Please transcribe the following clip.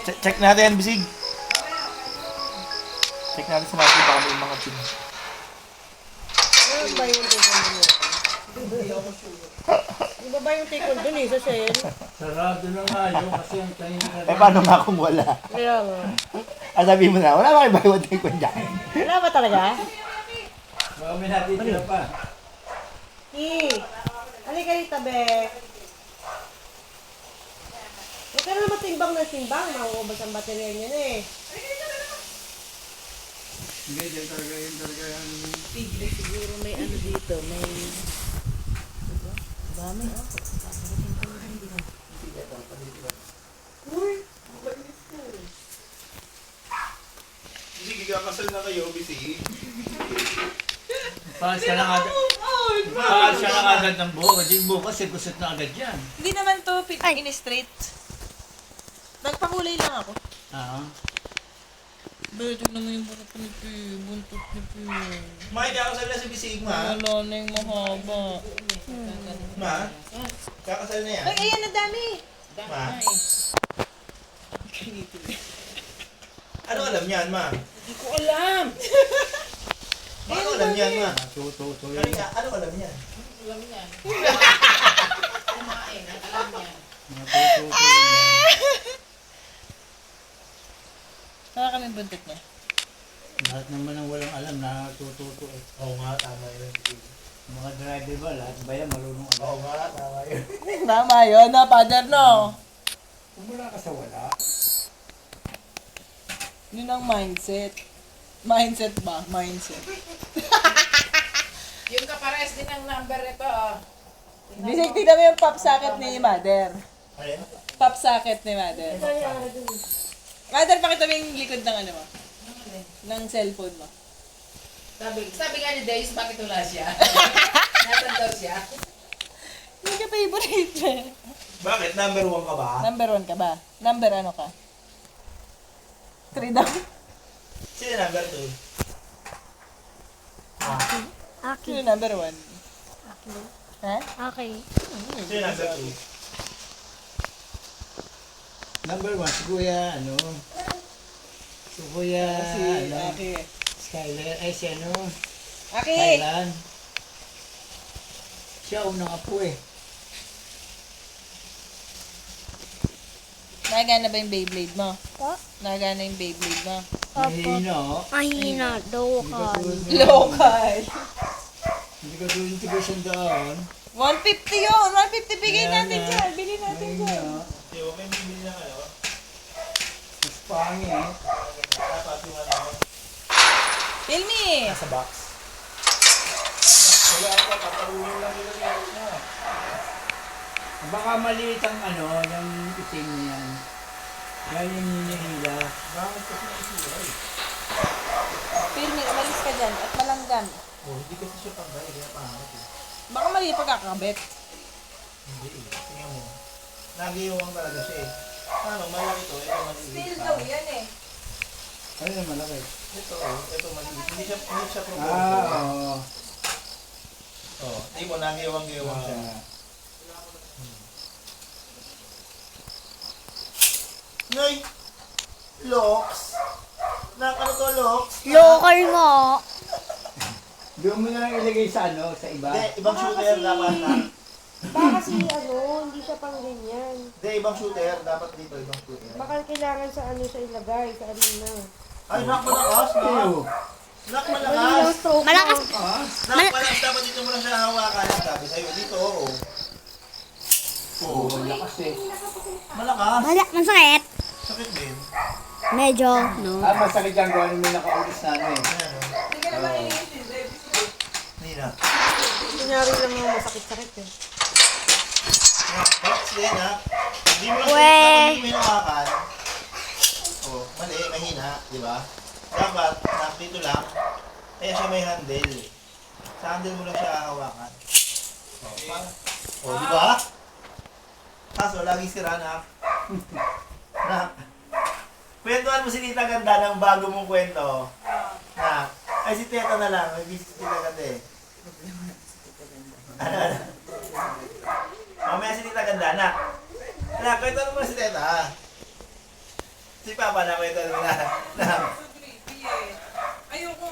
Check natin, bisig. Check natin sa natin baka may mga pin. Ano ba yung tikon dun? Di ba yung tikon dun sa Shell? Sarado na nga yun kasi ang tayo na Paano nga kung wala? Kaya nga. Sabihin mo na, wala ba kayo buy one take one dyan? Wala ba talaga? baka may natitira pa. Halika rito, be. Huwag ka na naman timbang ng timbang. Mauubos ang baterya niya na eh. Hindi, dyan talaga yun talaga yan. Siguro may ano dito, may... Diba? Dami. Hindi, gigakasal na kayo, bisig. Paas ka na agad. Paas ka na agad ng buhok. Kasi bukas, kusot na agad yan. Hindi naman to in-straight. Nagpakulay lang ako. Oo. Beto naman yung buhok ni P. Buntot ni P. Ma, kakasal na si bisig, ma. Wala na yung mahaba. Ma, kakasal na yan. Ay, ayan, ang dami. Ma. Ano alam niyan, ma? Hindi ko alam. Ano alam niyan, ma? Tuto. Kanina, ano alam niyan? Mga tuto. Saka kami buntot niya. Lahat naman ang walang alam na tututo eh. Oo nga, tama yun. Mga driver ba, lahat ba yan marunong agad? Oo nga, tama yun. Tama yun, na, father, no? Kung wala ka sa wala, Yun ang mindset. Mindset ba? Mindset. Yung kapares din ang number nito, oh. Bisig, tignan mo yung pop socket ni mother. Ayun. Pop socket ni mother. Mother, pakita mo yung likod ng ano mo. Ng cellphone mo. Sabi nga ni Days, bakit wala siya? Nasaan daw siya? Hindi ka favorite eh. Bakit? Number 1 ka ba? Number 1 ka ba? Number ano ka? 3 daw. Sino number 2? Sino number 1? Ha? Okay. Sino number 2? number 1, si Kuya, ano? Si Kuya, Si ano? Aki. Skyler, ay si ano? Aki! Thailand. Siya unang apo eh. Nagana ba yung Beyblade mo? Po? Nagana yung Beyblade mo? Mahina, oh. Mahina daw Hindi ka. ka tulad ng- Local. Hindi ka tulad ng tiga isang daan. 150 yun! 150 bigay Ayan natin na. dyan. Bili natin Mahina. dyan. Hindi, huwag kayong bibili ng ano. Mas pangit. Dapat yung ano. Tell me! Nasa box. Wala ako, paparuhin lang nila meron na. Baka maliit ang ano, yung itim niyan. Yan yung hinihila. Bakit kasi nakisira eh? Pilmi, umalis ka dyan at malanggan. Oh, hindi kasi siya panggay, kaya pangat eh. Baka mali pagkakabit. Hindi eh. Tingnan mo. Nagiyuwang talaga siya eh. Ano, malaki to. Ito maliit pa. yan eh. Ano yung malaki? Ito oh, ito maliit. Hindi siya proportion. Oo. Oh, tingnan mo, nagiyuwang siya. Nay! Locks! Ano to, Locks? Local nga. Doon mo na lang ilagay sa ano, sa iba. Hindi, ibang shooter dapat na. Baka kasi hindi siya pang ganyan. Hindi, ibang shooter. Dapat dito, ibang shooter. Baka kailangan sa ano siya ilagay, sa arena. Ay, nak malakas, nak! Ew. Nak malakas! Malakas. Nak malakas, dapat dito mo lang siya hawakan. Sabi sa'yo, dito, oo. Oo, Lakas eh. malakas. Masakit. Sakit din. Medyo, no? Ah, masakit yan kung ano may nakaulis na ano eh. Ayan, oh. Hindi ka naman iniintindi. Hindi na. Kunyari lang mga masakit-sakit eh. Box din, ha? Hindi mo lang Weh. hindi mo hinawakan. Oh, mali, mahina, di ba? Dapat, nak dito lang. Kaya siya may handle. Sa handle mo lang siya hawakan. Oh, oh, di ba? Kaso, lagi sira, nak. Nak. Kwentuhan mo si Tita Ganda ng bago mong kwento. Nak. Ay, si Teta na lang. May busy si Tita Ganda eh. Ano? Mamaya si Tita Ganda, nak. Nak, kwentuhan mo si Teta. Si Papa nakwento na